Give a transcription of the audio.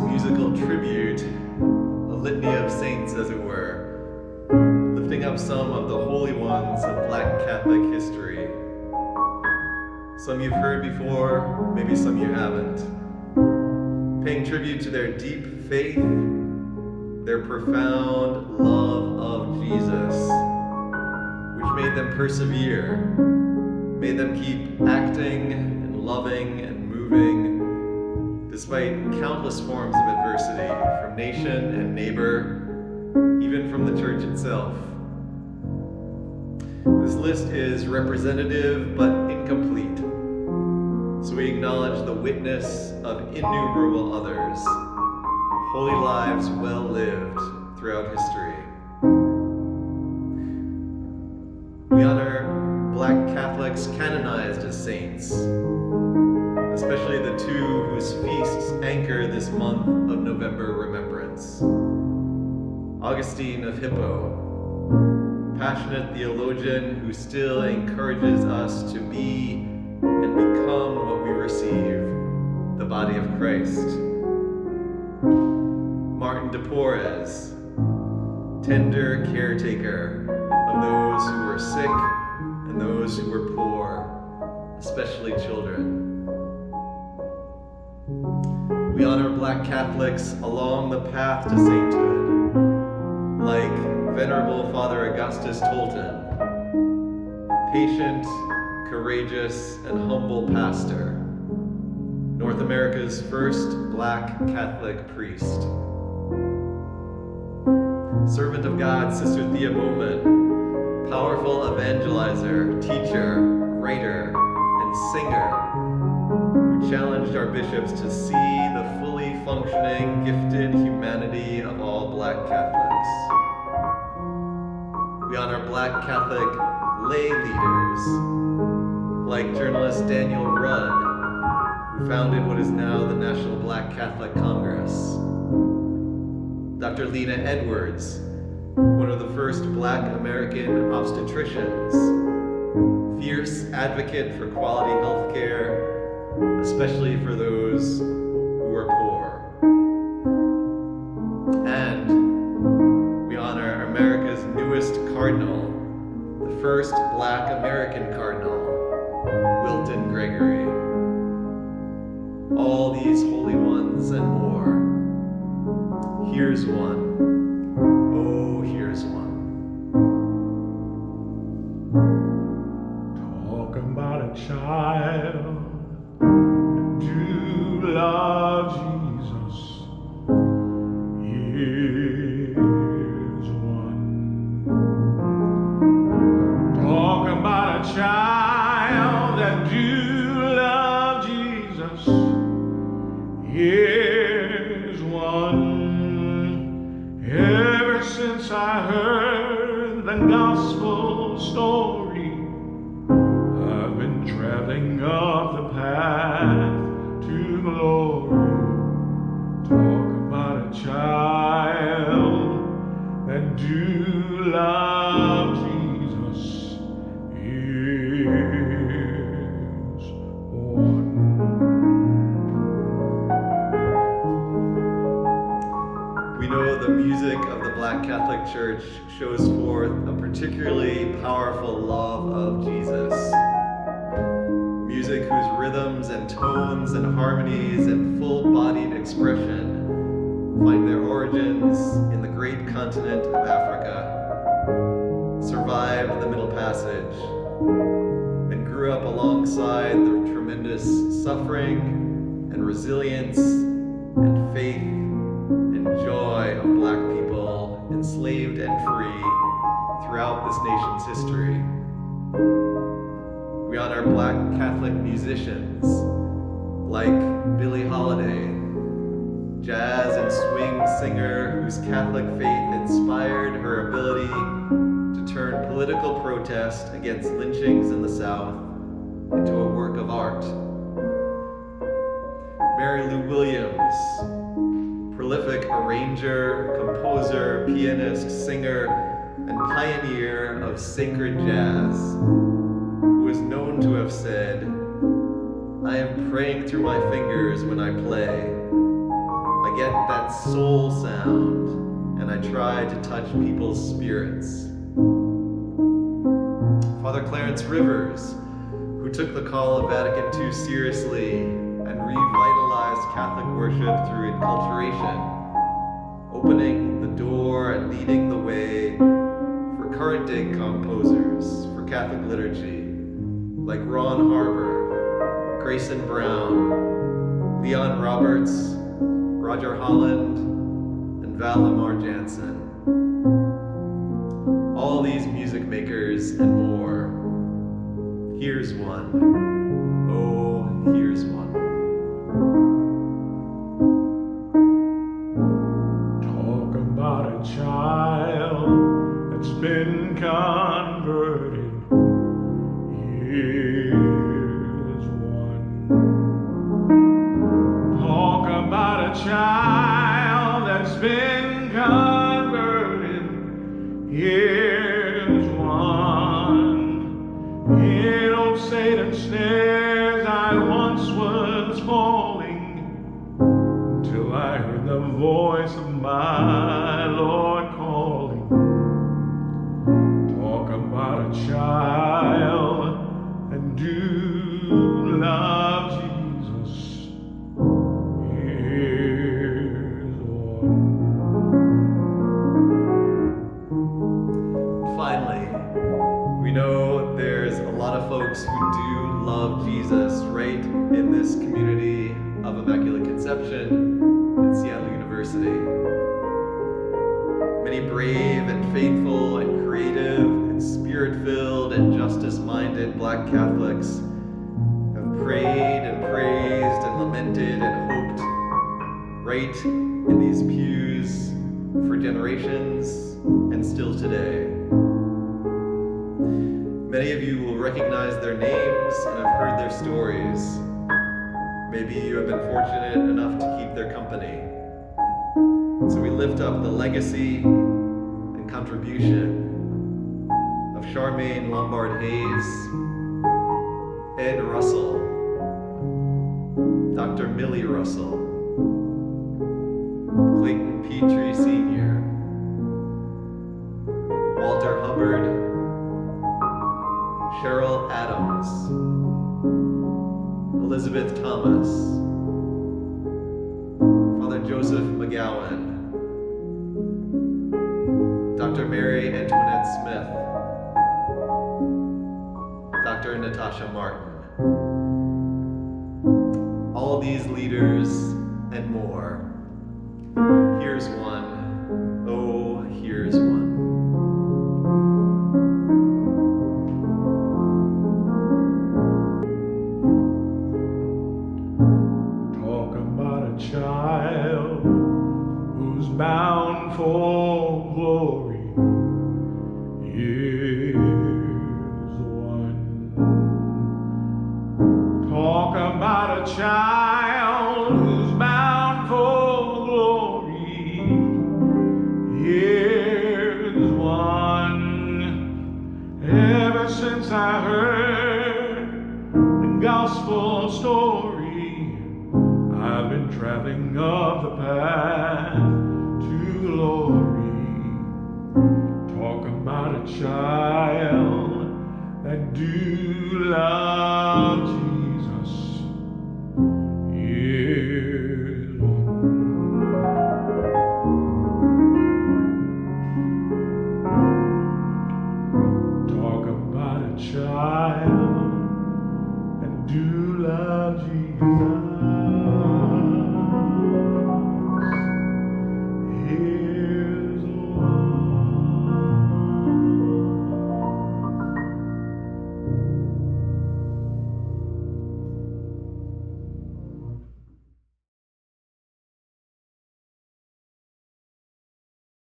musical tribute, a litany of saints, as it were, lifting up some of the holy ones of Black Catholic history. Some you've heard before, maybe some you haven't. Paying tribute to their deep faith, their profound love of Jesus, which made them persevere, made them keep acting and loving and moving, despite countless forms of adversity from nation and neighbor, even from the church itself. This list is representative but incomplete, so we acknowledge the witness of innumerable others, holy lives well lived throughout history. We honor Black Catholics canonized as saints, especially the two whose feasts anchor this month of November remembrance. Augustine of Hippo, passionate theologian who still encourages us to be and become what we receive, the body of Christ. Martin de Porres, tender caretaker of those who were sick and those who were poor, especially children. We honor Black Catholics along the path to sainthood, like Venerable Father Augustus Tolton, patient, courageous, and humble pastor, North America's first Black Catholic priest. Servant of God, Sister Thea Bowman, powerful evangelizer, teacher, writer, and singer, who challenged our bishops to see the fully functioning, gifted humanity of all Black Catholics. We honor Black Catholic lay leaders, like journalist Daniel Rudd, who founded what is now the National Black Catholic Congress. Dr. Lena Edwards, one of the first Black American obstetricians, fierce advocate for quality health care, especially for those who are poor. And we honor America's newest cardinal, the first Black American cardinal, Wilton Gregory. All these holy ones and more. Here's one. Oh, here's one. Talk about a child that do love Jesus. Here's one. Talk about a child that do love Jesus. Here's one. Ever since I heard the gospel story, I've been traveling up the path to glory. Talk about a child that do love Jesus. Here's one. We know the music of the Black Catholic Church shows forth a particularly powerful love of Jesus. Music whose rhythms and tones and harmonies and full-bodied expression find their origins in the great continent of Africa, survived the Middle Passage, and grew up alongside the tremendous suffering and resilience and faith and joy of Black people, enslaved and free, throughout this nation's history. We honor Black Catholic musicians like Billie Holiday, jazz and swing singer whose Catholic faith inspired her ability to turn political protest against lynchings in the South into a work of art. Mary Lou Williams, prolific arranger, composer, pianist, singer, and pioneer of sacred jazz, who is known to have said, "I am praying through my fingers when I play. I get that soul sound, and I try to touch people's spirits. Father Clarence Rivers, who took the call of Vatican II seriously and revitalized Catholic worship through enculturation, opening the door and leading the way for current day composers for Catholic liturgy, like Ron Harbour, Grayson Brown, Leon Roberts, Roger Holland, and Val Lamar Jansen. All these music makers and more. Here's one. Oh, here's one. Talk about a child that's been converted. Here's one. Talk about a child that's been converted. Here's one. In old Satan's snares I once was falling, till I heard the voice of my Lord calling. Talk about a child that do love Jesus. Here's one. Finally, we know there's a lot of folks who do love Jesus right in this community of Immaculate Conception at Seattle University. Many brave and faithful and creative and spirit-filled and justice-minded Black Catholics have prayed and praised and lamented and hoped right in these pews for generations and still today. Many of you will recognize their names and have heard their stories. Maybe you have been fortunate enough to keep their company. So we lift up the legacy and contribution of Charmaine Lombard Hayes, Ed Russell, Dr. Millie Russell, Clayton Petrie Sr., Walter Hubbard, Sherrell Adams, Elizabeth Thomas, Father Joseph McGowan, Dr. Mary Antoinette Smith, Dr. Natasha Martin. All these leaders and more. Here's one. Oh, here's one. Child who's bound for glory. Here's one. Talk about a child who's bound for glory. Here's one. Ever since I heard the gospel story, I've been traveling up the path to glory. Talk about a child that do love Jesus. Here's one. Talk about a child that do love Jesus.